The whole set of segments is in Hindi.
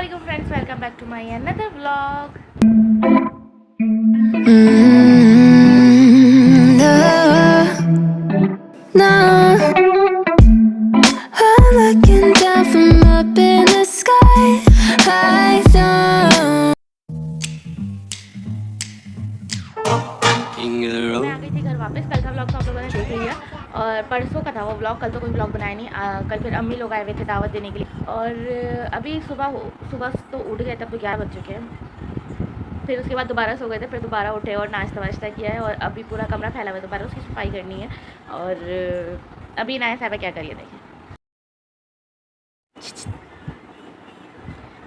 वालेकुम friends, welcome back to my another vlog. मैं आ गई थी घर वापस। कल का व्लॉग तो आप लोगों ने देख लिया और परसों का था वो व्लॉग। कल तो कोई व्लॉग बनाया नहीं। कल फिर अम्मी लोग आए हुए थे दावत देने के लिए और अभी सुबह तो उठ गए, तब तो 11 बज चुके हैं। फिर उसके बाद दोबारा सो गए थे, फिर दोबारा उठे और नाश्ता वाश्ता किया है और अभी पूरा कमरा फैला हुआ है, दोबारा उसकी सफाई करनी है। और अभी नया साहब क्या करिए, देखिए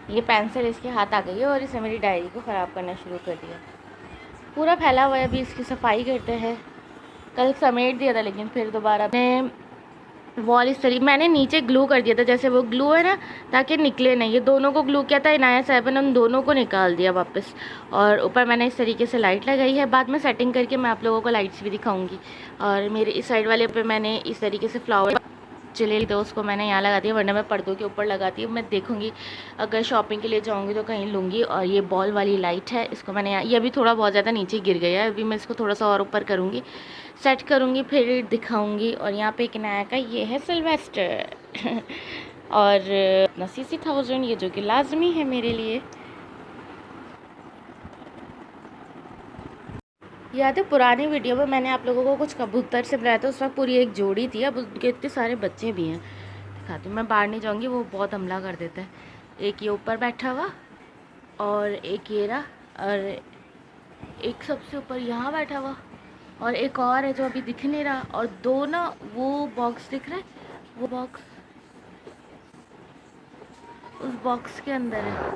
ये पेंसिल इसके हाथ आ गई है और इसने मेरी डायरी को ख़राब करना शुरू कर दिया। पूरा फैला हुआ है, अभी इसकी सफाई करते हैं। कल समेट दिया था लेकिन फिर दोबारा मैंने वॉल इस तरीके मैंने नीचे ग्लू कर दिया था, जैसे वो ग्लू है ना, ताकि निकले नहीं। ये दोनों को ग्लू किया था, इनाया साहब ने उन दोनों को निकाल दिया वापस। और ऊपर मैंने इस तरीके से लाइट लगाई है, बाद में सेटिंग करके मैं आप लोगों को लाइट्स भी दिखाऊंगी। और मेरे इस साइड वाले पे मैंने इस तरीके से फ्लावर चिले तो उसको मैंने यहाँ लगा दिया, वरना मैं पर्दों के ऊपर लगाती हूँ। मैं देखूंगी अगर शॉपिंग के लिए जाऊँगी तो कहीं लूँगी। और ये बॉल वाली लाइट है, इसको मैंने यहाँ, ये अभी थोड़ा बहुत ज़्यादा नीचे गिर गया है, अभी मैं इसको थोड़ा सा और ऊपर करूँगी, सेट करूँगी, फिर दिखाऊँगी। और यहाँ पे एक नया का ये है सिल्वेस्टर और अपना CC1000, ये जो कि लाजमी है मेरे लिए। याद है पुरानी वीडियो में मैंने आप लोगों को कुछ कबूतर से बुलाया था, उस वक्त पूरी एक जोड़ी थी, अब उनके इतने सारे बच्चे भी हैं। दिखाती हूँ, मैं बाहर नहीं जाऊँगी, वो बहुत हमला कर देता है। एक ये ऊपर बैठा हुआ और एक ये रहा, और एक सबसे ऊपर यहाँ बैठा हुआ, और एक और है जो अभी दिख नहीं रहा, और दो ना वो बॉक्स दिख रहा है, वो बॉक्स उस बॉक्स के अंदर है।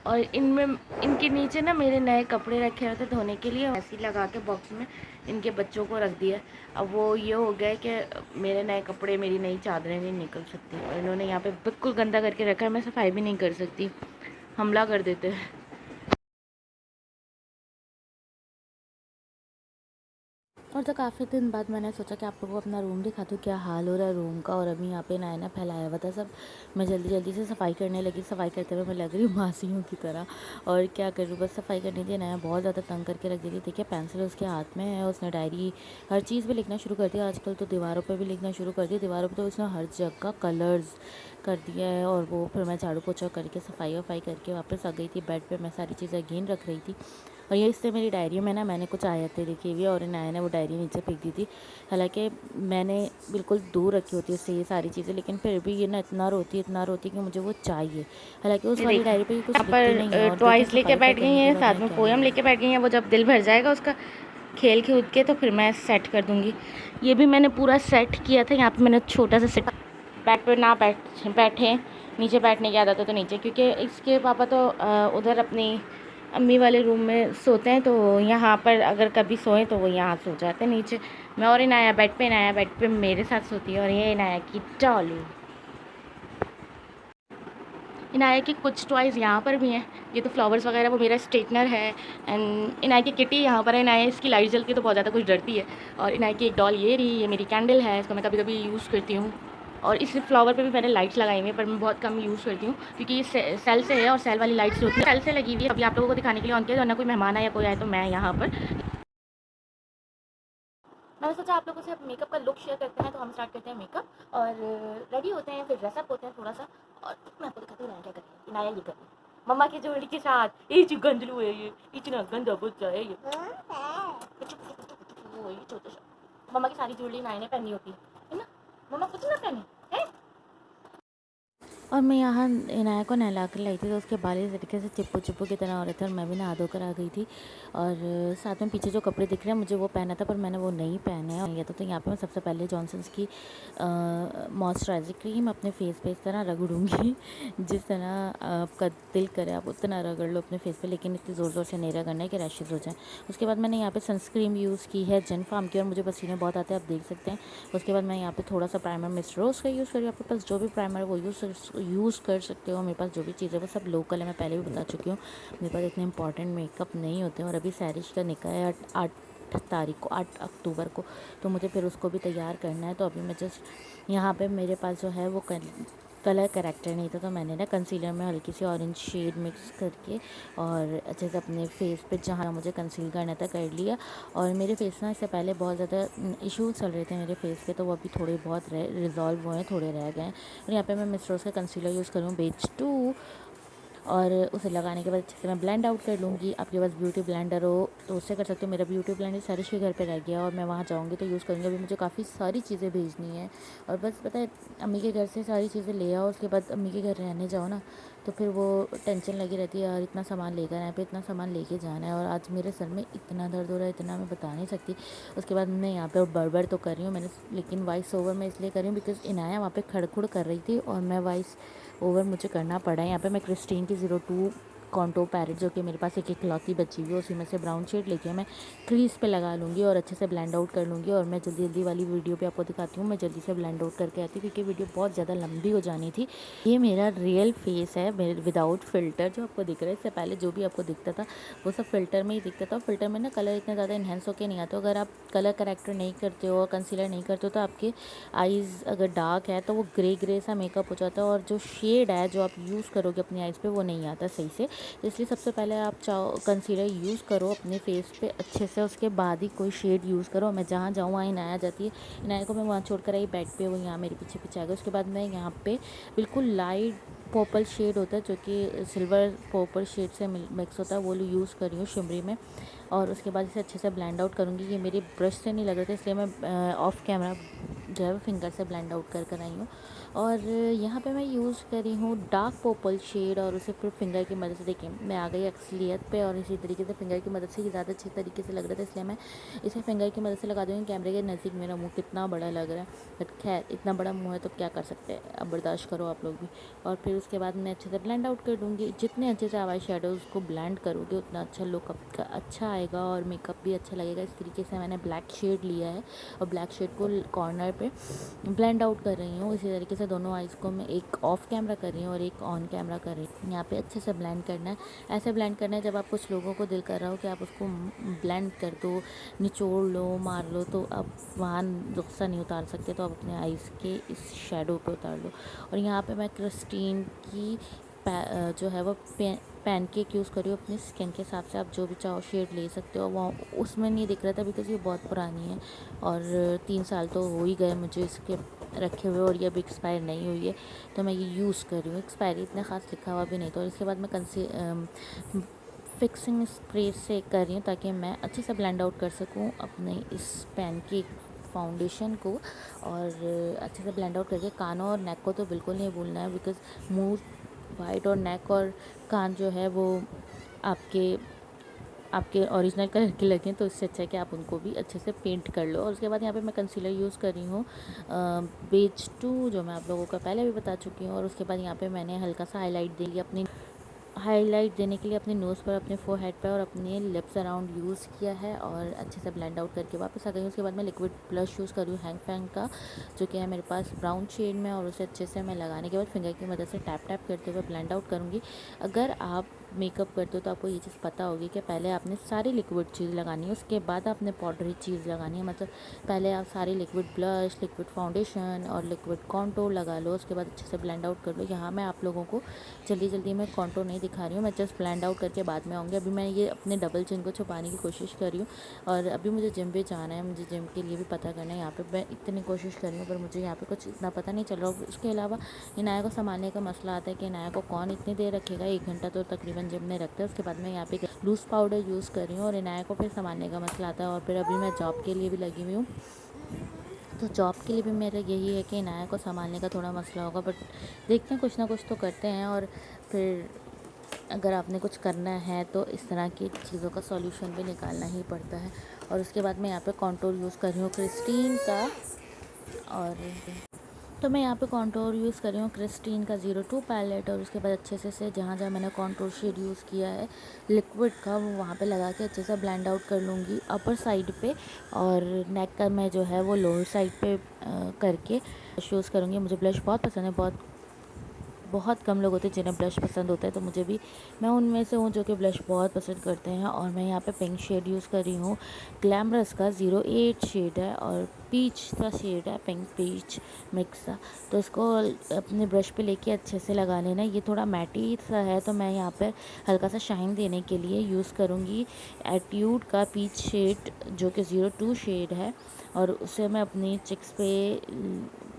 और इनमें इनके नीचे ना मेरे नए कपड़े रखे हुए थे धोने के लिए, ऐसे ही लगा के बॉक्स में इनके बच्चों को रख दिया। अब वो ये हो गया कि मेरे नए कपड़े, मेरी नई चादरें नहीं निकल सकती, और इन्होंने यहाँ पे बिल्कुल गंदा करके रखा है, मैं सफाई भी नहीं कर सकती, हमला कर देते हैं। और तो काफ़ी दिन बाद मैंने सोचा कि आप लोगों को अपना रूम दिखा दूँ, क्या हाल हो रहा है रूम का। और अभी यहाँ पे नया नया फैलाया हुआ था सब, मैं जल्दी जल्दी से सफाई करने लगी। सफाई करते हुए मैं लग रही हूँ मासियों की तरह, और क्या करूँ, बस सफाई करनी थी। नया बहुत ज़्यादा तंग करके रख दी थी। देखिए पेंसिल उसके हाथ में है, उसने डायरी हर चीज़ पर लिखना शुरू कर दिया। आजकल तो दीवारों पर भी लिखना शुरू कर दिया, दीवारों पर तो उसने हर जगह कलर्स कर दिया है। और वो फिर मैं झाड़ू पोछा करके सफाई वफाई करके वापस आ गई थी बेड पे। मैं सारी चीज़ें अगेन रख रही थी, और ये इससे मेरी डायरी में ना मैंने कुछ आयतें लिखी हुई, और इन आया ने वो डायरी नीचे फेंक दी थी। हालांकि मैंने बिल्कुल दूर रखी होती है उससे ये सारी चीज़ें, लेकिन फिर भी ये ना इतना रोती है कि मुझे वो चाहिए। हालांकि उस वाली डायरी पे कुछ लिखती नहीं है। और टॉयज लेके करने के हैं, बाद साथ मैं में क्या ही पोयम लेके बैठ गई हैं। वो जब दिल भर जाएगा उसका खेल कूद के तो फिर मैं सेट कर दूँगी। ये भी मैंने पूरा सेट किया था। यहाँ पे मैंने छोटा सा सेट, बेड पर ना बैठे, नीचे बैठने की आदत है तो नीचे, क्योंकि इसके पापा तो उधर अपनी अम्मी वाले रूम में सोते हैं, तो यहाँ पर अगर कभी सोएं तो वो यहाँ सो जाते हैं नीचे। मैं और इनाया बेड पे मेरे साथ सोती है, और ये इनाया की टॉलू। इनाया की कुछ टॉयज़ यहाँ पर भी हैं, ये तो फ्लावर्स वगैरह, वो मेरा स्ट्रेटनर है। एंड इनाया की किटी यहाँ पर है। इनाया इसकी लाइट जलती है तो बहुत ज़्यादा कुछ डरती है। और इनाया की एक डॉल ये रही, ये मेरी कैंडल है, इसको मैं कभी कभी यूज़ करती हूँ। और इस फ्लावर पे भी मैंने लाइट्स लगाई हुई है, पर मैं बहुत कम यूज़ करती हूँ क्योंकि ये सेल से है, और सेल वाली लाइट्स होती है, सेल से लगी हुई है। अभी आप लोगों को दिखाने के लिए ऑन किया, ना कोई मेहमान आए या कोई आए तो मैं यहाँ पर, मैंने सोचा आप लोगों से अब मेकअप का लुक शेयर करते हैं, तो हम स्टार्ट करते हैं मेकअप और रेडी होते हैं, फिर ड्रेसअप होते हैं थोड़ा सा। और मैं आपको दिखाती हूँ इनाया क्या कर रही है। इनाया ये कर रही है मम्मा की जोड़ी के साथ। ये जो गंदलू है, ये इतना गंदा बच्चा है ये, वो ये छोटा सा। मम्मा की सारी ज्वेलरी इनाया ने पहनी होती है ना, मम्मा कुछ ना पहनी है। और मैं यहाँ इनाया को नहला कर लाई थी, तो उसके बाल इस तरीके से चिप्पू चिप्पू की तरह हो रहे थे, और मैं भी नहा धोकर आ गई थी। और साथ में पीछे जो कपड़े दिख रहे हैं मुझे वो पहना था, पर मैंने वो नहीं पहने हैं। ये तो यहाँ पे मैं सबसे पहले जॉनसन्स की मॉइस्चराइजर क्रीम अपने फेस पे इस तरह रगड़ूंगी जिस तरह आपका दिल करे आप उतना रगड़ लो अपने फेस पे, लेकिन इतनी ज़ोर ज़ोर से नहीं रगड़ना है कि रैशेज़ हो जाए। उसके बाद मैंने यहाँ पे सनस्क्रीन यूज़ की है जेन फार्म की, और मुझे पसीने बहुत आते हैं, आप देख सकते हैं। उसके बाद मैं यहाँ पे थोड़ा सा प्राइमर मिस रोज़ का यूज़ करी। आपके पास जो भी प्राइमर है वो यूज़ कर सकते हो। मेरे पास जो भी चीज़ है वो सब लोकल है, मैं पहले भी बता चुकी हूँ। मेरे पास इतने इंपॉर्टेंट मेकअप नहीं होते हैं। और अभी सैरिश का निकाह है 8 तारीख को, 8 अक्टूबर को, तो मुझे फिर उसको भी तैयार करना है। तो अभी मैं जस्ट यहाँ पे मेरे पास जो है वो कलर करेक्टर नहीं था, तो मैंने ना कंसीलर में हल्की सी ऑरेंज शेड मिक्स करके और अच्छे से अपने फेस पे जहाँ मुझे कंसील करना था कर लिया। और मेरे फेस ना इससे पहले बहुत ज़्यादा इश्यूज चल रहे थे मेरे फेस पे, तो वो अभी थोड़े बहुत रिजॉल्व हुए हैं, थोड़े रह गए हैं। और यहाँ पे मैं मिस रोज़ का कंसीलर यूज़ करूँ बेच 2, और उसे लगाने के बाद अच्छे से मैं ब्लेंड आउट कर लूँगी। आपके पास ब्यूटी ब्लेंडर हो तो उससे कर सकते हो। मेरा ब्यूटी ब्लेंडर सारिश के घर पे रह गया और मैं वहाँ जाऊँगी तो यूज़ करूँगी। अभी मुझे काफ़ी सारी चीज़ें भेजनी है और बस पता है अम्मी के घर से सारी चीज़ें ले आओ, उसके बाद अम्मी के घर रहने जाओ ना तो फिर वो टेंशन लगी रहती है यार, इतना सामान लेकर आए पे, इतना सामान लेके जाना है। और आज मेरे सर में इतना दर्द हो रहा है, इतना मैं बता नहीं सकती। उसके बाद मैं यहाँ पे बड़बड़ तो कर रही हूँ मैंने, लेकिन वॉइस ओवर मैं इसलिए कर रही हूँ बिकॉज़ इनाया वहाँ पे खड़खुड़ कर रही थी और मैं वॉइस ओवर मुझे करना पड़ा है। यहाँ पे मैं क्रिस्टीन की 02 कॉन्टो पैरेट जो कि मेरे पास एक इकलौती बची हुई है, उसी में से ब्राउन शेड लेके मैं क्रीज पे लगा लूँगी और अच्छे से ब्लेंड आउट कर लूँगी। और मैं जल्दी जल्दी वाली वीडियो पे आपको दिखाती हूँ, मैं जल्दी से ब्लेंड आउट करके आती हूँ क्योंकि वीडियो बहुत ज़्यादा लंबी हो जानी थी। ये मेरा रियल फेस है विदाउट फ़िल्टर जो आपको दिख रहा है। इससे पहले जो भी आपको दिखता था वो सब फ़िल्टर में ही दिखता था। फ़िल्टर में ना कलर इतना ज़्यादा इन्हेंस होकर नहीं आता। अगर आप कलर करेक्टर नहीं करते हो और कंसीलर नहीं करते हो तो आपके आईज़ अगर डार्क है तो वो ग्रे सा मेकअप हो जाता है और जो शेड है जो आप यूज़ करोगे अपनी आईज़ पे वो नहीं आता सही से। इसलिए सबसे पहले आप चाहो कंसीलर यूज़ करो अपने फेस पे अच्छे से, उसके बाद ही कोई शेड यूज़ करो। मैं जहाँ जाऊँ वहाँ इनाया जाती है, इनाया को मैं वहाँ छोड़ कर आई बेड पे, वो यहाँ मेरे पीछे पीछे आ गया। उसके बाद मैं यहाँ पे बिल्कुल लाइट पर्पल शेड होता है जो कि सिल्वर पर्पल शेड से मिक्स होता है, वो यूज़ कर रही हूँ शिमरी में। और उसके बाद इसे अच्छे से ब्लेंड आउट करूँगी। ये मेरी ब्रश से नहीं लग रहा था इसलिए मैं ऑफ कैमरा जो है वो फिंगर से ब्लेंड आउट कर आई हूँ। और यहाँ पे मैं यूज़ कर रही हूँ डार्क पर्पल शेड और उसे फिर फिंगर की मदद से, देखिए मैं आ गई असलियत पे। और इसी तरीके से फिंगर की मदद से ये ज़्यादा अच्छे तरीके से लग रहा था इसलिए मैं इसे फिंगर की मदद से लगा दूँगी। कैमरे के नज़दीक मेरा मुँह कितना बड़ा लग रहा है, बट खैर इतना बड़ा मुँह है तो क्या कर सकते हैं, अब बर्दाश्त करो आप लोग भी। और फिर उसके बाद मैं अच्छे से ब्लेंड आउट कर दूँगी। जितने अच्छे से आई शेडोज़ को ब्लेंड करोगे उतना अच्छा लुक आपका अच्छा आएगा और मेकअप भी अच्छा लगेगा। इस तरीके से मैंने ब्लैक शेड लिया है और ब्लैक शेड को कॉर्नर पे ब्लेंड आउट कर रही हूँ। इसी तरीके से दोनों आइज़ को मैं एक ऑफ कैमरा कर रही हूँ और एक ऑन कैमरा कर रही हूँ। यहाँ पे अच्छे से ब्लेंड करना है, ऐसे ब्लेंड करना है जब आप कुछ लोगों को दिल कर रहा हो कि आप उसको ब्लेंड कर दो, निचोड़ लो, मार लो, तो आप वहाँ गुस्सा नहीं उतार सकते तो आप अपने आइज़ के इस शेडो पे उतार लो। और यहाँ पे मैं क्रिस्टीन की जो है वो पैनकेक यूज़ करी हो अपनी स्किन के हिसाब से, आप जो भी चाहो शेड ले सकते हो। वो उसमें नहीं दिख रहा था बिकॉज़ ये बहुत पुरानी है और 3 साल तो हो ही गए मुझे इसके रखे हुए और ये अभी एक्सपायर नहीं हुई है तो मैं ये यूज़ कर रही हूँ। एक्सपायरी इतना ख़ास लिखा हुआ भी नहीं था। और इसके बाद मैं फिक्सिंग स्प्रे से कर रही हूँ ताकि मैं अच्छे से ब्लेंड आउट कर सकूँ अपने इस पैनकेक फाउंडेशन को। और अच्छे से ब्लेंड आउट करके कानों और नेक को तो बिल्कुल नहीं भूलना है बिकॉज़ मुंह वाइट और नेक और कान जो है वो आपके आपके ओरिजिनल कलर के लगें, तो इससे अच्छा है कि आप उनको भी अच्छे से पेंट कर लो। और उसके बाद यहाँ पे मैं कंसीलर यूज़ कर रही हूँ बेच 2 जो मैं आप लोगों को पहले भी बता चुकी हूँ। और उसके बाद यहाँ पे मैंने हल्का सा हाईलाइट दे लिया, अपनी हाईलाइट देने के लिए अपने नोज़ पर, अपने फोरहेड पर और अपने लिप्स अराउंड यूज़ किया है और अच्छे से ब्लेंड आउट करके वापस आ गई हूँ। उसके बाद मैं लिक्विड ब्लश यूज़ कर रही हूँ हैंग फैंग का जो कि है मेरे पास ब्राउन शेड में। और उसे अच्छे से मैं लगाने के बाद फिंगर की मदद से टैप टैप करते हुए ब्लेंड आउट करूँगी। अगर आप मेकअप करते हो तो आपको ये चीज़ पता होगी कि पहले आपने सारी लिक्विड चीज़ लगानी है, उसके बाद आपने पाउडरी चीज़ लगानी है। मतलब पहले आप सारी लिक्विड ब्लश, लिक्विड फाउंडेशन और लिक्विड कॉन्टोर लगा लो, उसके बाद अच्छे से ब्लेंड आउट कर लो। यहाँ मैं आप लोगों को जल्दी में कॉन्टोर नहीं दिखा रही हूँ, मैं जस्ट ब्लेंड आउट करके बाद में आऊँगी। अभी मैं ये अपने डबल चिन को छुपाने की कोशिश कर रही हूँ और अभी मुझे जिम भी जाना है, मुझे जिम के लिए भी पता करना है। यहाँ पे मैं इतनी कोशिश कर रही हूँ पर मुझे यहाँ पे कुछ इतना पता नहीं चल रहा। उसके अलावा इनाया को संभालने का मसला आता है कि इनाया को कौन इतनी देर रखेगा, 1 घंटा तो तकरीबन जिम में रखता है। उसके बाद मैं यहाँ पे लूज़ पाउडर यूज़ कर रही हूँ और इनाया को फिर संभालने का मसला आता है। और फिर अभी मैं जॉब के लिए भी लगी हुई हूँ, तो जॉब के लिए भी मेरा यही है कि इनाया को संभालने का थोड़ा मसला होगा, बट देखते हैं कुछ ना कुछ तो करते हैं। और फिर अगर आपने कुछ करना है तो इस तरह की चीज़ों का सॉल्यूशन भी निकालना ही पड़ता है। और उसके बाद मैं यहाँ पे कॉन्टोर यूज़ कर रही हूँ क्रिस्टीन का, और तो मैं यहाँ पे कॉन्टोर यूज़ कर रही हूँ क्रिस्टीन का 02 पैलेट। और उसके बाद अच्छे से जहाँ जहाँ मैंने कॉन्टोर शेड यूज़ किया है लिक्विड का वो वहाँ पे लगा के अच्छे से ब्लेंड आउट कर लूँगी अपर साइड पे। और नेक का मैं जो है वो लोअर साइड पे करके यूज़ करूँगी। मुझे ब्लश बहुत पसंद है, बहुत बहुत कम लोग होते हैं जिन्हें ब्लश पसंद होता है, तो मुझे भी, मैं उनमें से हूँ जो कि ब्लश बहुत पसंद करते हैं। और मैं यहाँ पे पिंक शेड यूज़ कर रही हूँ, ग्लैमरस का 08 शेड है और पीच का शेड है, पिंक पीच मिक्स सा। तो इसको अपने ब्रश पे लेके अच्छे से लगा लेना। ये थोड़ा मैटी सा है, तो मैं यहाँ पर हल्का सा शाइन देने के लिए यूज़ करूँगी एट्यूड का पीच शेड जो कि 02 शेड है, और उसे मैं अपनी चिक्स पे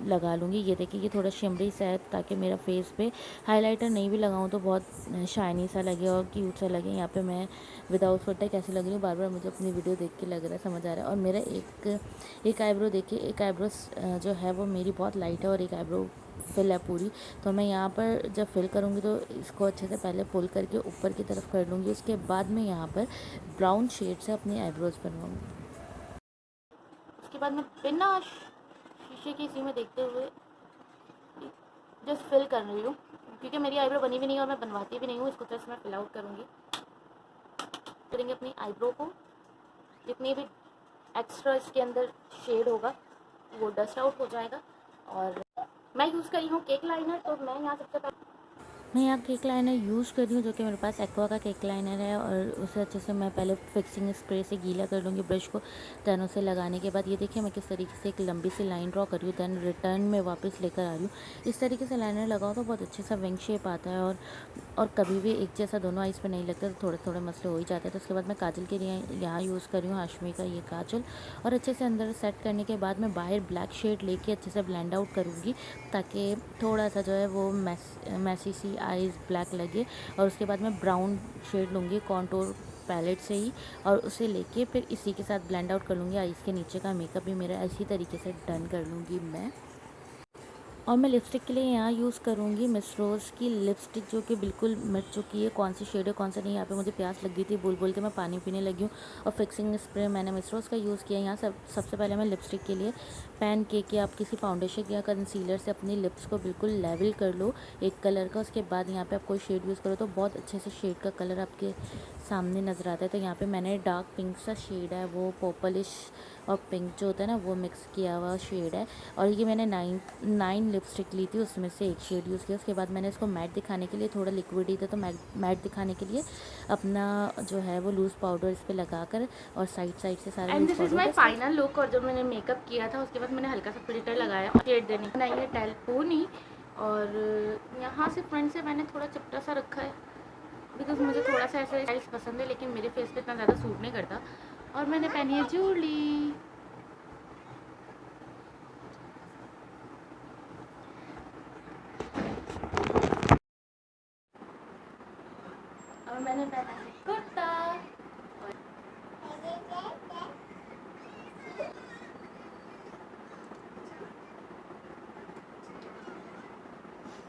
लगा लूँगी। ये देखिए, ये थोड़ा शिमरी सा है ताकि मेरा फेस पे हाइलाइटर नहीं भी लगाऊँ तो बहुत शाइनी सा लगे और क्यूट सा लगे। यहाँ पे मैं विदाउट फोटा कैसे लग रही हूँ, बार बार मुझे अपनी वीडियो देख के लग रहा है, समझ आ रहा है। और मेरा एक आईब्रो देखिए, एक आईब्रो जो है वो मेरी बहुत लाइट है और एक आईब्रो फिल है पूरी। तो मैं यहाँ पर जब फिल करूँगी तो इसको अच्छे से पहले पुल करके ऊपर की तरफ कर लूँगी। उसके बाद मैं यहाँ पर ब्राउन शेड से अपनी आईब्रोज बनवाऊँगी। उसके बाद मैं बिना शीशे की इसी में देखते हुए जस्ट फिल कर रही हूँ, क्योंकि मेरी आईब्रो बनी भी नहीं और मैं बनवाती भी नहीं हूँ। इसको जस्ट मैं फिल आउट करूँगी, करेंगे अपनी आईब्रो को। जितनी भी एक्स्ट्रा इसके अंदर शेड होगा वो डस्ट आउट हो जाएगा। और मैं यूज़ करी हूँ केक लाइनर, तो मैं यहाँ सबसे पहले केक लाइनर यूज़ कर रही हूँ, जो कि मेरे पास एक्वा का केक लाइनर है। और उसे अच्छे से मैं पहले फिक्सिंग स्प्रे से गीला कर लूँगी ब्रश को। दैन उसे लगाने के बाद ये देखिए मैं किस तरीके से एक लंबी सी लाइन ड्रॉ कर रही हूँ, दैन रिटर्न में वापस लेकर आ रही हूँ। इस तरीके से लाइनर लगाओ तो बहुत अच्छे सा विंग शेप आता है, और कभी भी एक जैसा दोनों आइज़ पे नहीं लगता, तो थोड़े थोड़े मसले हो ही जाते हैं। तो उसके बाद मैं काजल के लिए यहाँ यूज़ कर रही हूँ हाशमी का ये काजल, और अच्छे से अंदर सेट करने के बाद मैं बाहर ब्लैक शेड लेके अच्छे से ब्लेंड आउट करूँगी, ताकि थोड़ा सा जो है वो मैसी सी आइज़ ब्लैक लगे। और उसके बाद मैं ब्राउन शेड लूँगी कॉन्टूर पैलेट से ही, और उसे लेके फिर इसी के साथ ब्लेंड आउट कर लूँगी। आइज़ के नीचे का मेकअप भी मेरा इसी तरीके से डन कर लूँगी मैं। और मैं लिपस्टिक के लिए यहाँ यूज़ करूँगी मिस रोज़ की लिपस्टिक, जो कि बिल्कुल मिट चुकी है। कौन सी शेड है कौन सा नहीं, यहाँ पे मुझे प्यास लग गई थी, बोल बोल के मैं पानी पीने लगी हूँ। और फिक्सिंग स्प्रे मैंने मिस रोज़ का यूज़ किया यहाँ। सबसे पहले मैं लिपस्टिक के लिए पैन केक या आप किसी फाउंडेशन या कंसीलर से अपनी लिप्स को बिल्कुल लेवल कर लो एक कलर का। उसके बाद यहाँ पे आप कोई शेड यूज़ करो तो बहुत अच्छे से शेड का कलर आपके सामने नज़र आता है। तो यहाँ पे मैंने डार्क पिंक सा शेड है, वो पर्पलिश और पिंक जो होता है ना, वो मिक्स किया हुआ शेड है। और ये मैंने 9 लिपस्टिक ली थी, उसमें से एक शेड यूज़ किया। उसके बाद मैंने इसको मैट दिखाने के लिए, थोड़ा लिक्विड ही था तो मैट दिखाने के लिए अपना जो है वो लूज़ पाउडर इस पर लगा कर और साइड से सारे and this is my final look. और जब मैंने मेकअप किया था उसके बाद मैंने हल्का सा फिल्टर लगाया और शेड देने बनाई है टेलपोनी। और यहाँ से फ्रंट से मैंने थोड़ा चिपटा सा रखा है, बिकॉज मुझे थोड़ा सा ऐसे स्टाइल्स पसंद है, लेकिन मेरे फेस पे इतना ज़्यादा सूट नहीं करता। और मैंने पहनी है ज्वेलरी। और मैंने पहना है कुर्ता।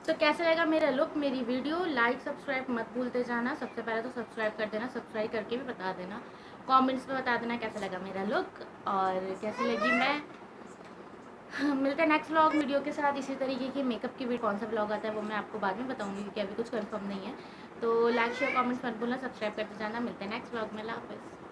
तो कैसा लगा मेरा लुक, मेरी वीडियो? लाइक सब्सक्राइब मत भूलते जाना। सबसे पहले तो सब्सक्राइब कर देना, सब्सक्राइब करके भी बता देना, कमेंट्स में बता देना कैसा लगा मेरा लुक और कैसी लगी मैं। मिलते हैं नेक्स्ट व्लॉग वीडियो के साथ इसी तरीके की मेकअप की वीडियो। कौन सा व्लॉग आता है वो मैं आपको बाद में बताऊंगी, क्योंकि अभी कुछ कंफर्म नहीं है। तो लाइक शेयर कमेंट्स मत भूलना, सब्सक्राइब करते जाना। मिलते हैं नेक्स्ट व्लॉग में। अल्लाह हाफ़िज़।